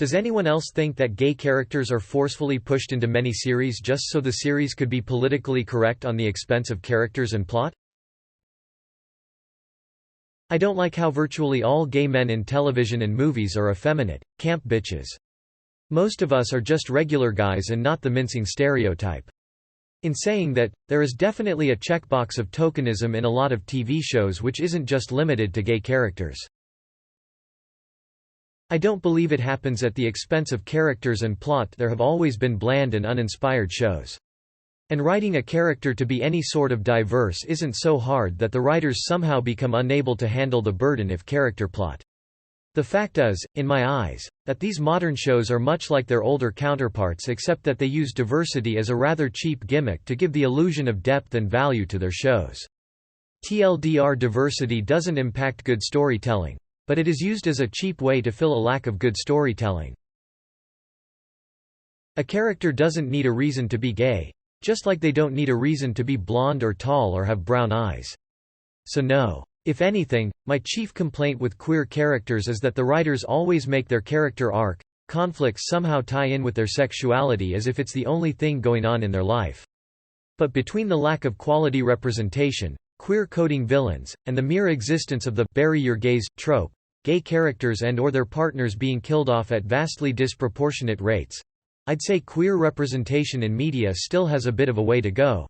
Does anyone else think that gay characters are forcefully pushed into many series just so the series could be politically correct on the expense of characters and plot? I don't like how virtually all gay men in television and movies are effeminate, camp bitches. Most of us are just regular guys and not the mincing stereotype. In saying that, there is definitely a checkbox of tokenism in a lot of TV shows which isn't just limited to gay characters. I don't believe it happens at the expense of characters and plot. There have always been bland and uninspired shows. And writing a character to be any sort of diverse isn't so hard that the writers somehow become unable to handle the burden if character plot. The fact is, in my eyes, that these modern shows are much like their older counterparts except that they use diversity as a rather cheap gimmick to give the illusion of depth and value to their shows. TLDR, diversity doesn't impact good storytelling, but it is used as a cheap way to fill a lack of good storytelling. A character doesn't need a reason to be gay, just like they don't need a reason to be blonde or tall or have brown eyes. So no. If anything, my chief complaint with queer characters is that the writers always make their character arc, conflicts somehow tie in with their sexuality as if it's the only thing going on in their life. But between the lack of quality representation, queer coding villains, and the mere existence of the "bury your gays" trope, gay characters and or their partners being killed off at vastly disproportionate rates, I'd say queer representation in media still has a bit of a way to go.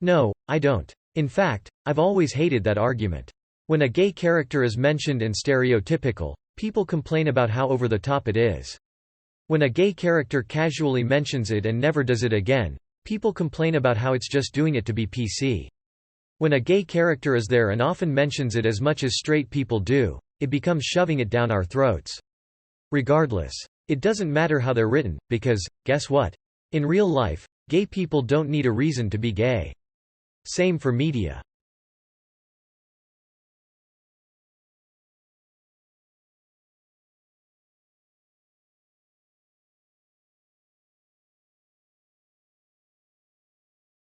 No, I don't. In fact, I've always hated that argument. When a gay character is mentioned and stereotypical, people complain about how over the top it is. When a gay character casually mentions it and never does it again, people complain about how it's just doing it to be PC. When a gay character is there and often mentions it as much as straight people do, it becomes shoving it down our throats. Regardless, it doesn't matter how they're written, because, guess what? In real life, gay people don't need a reason to be gay. Same for media.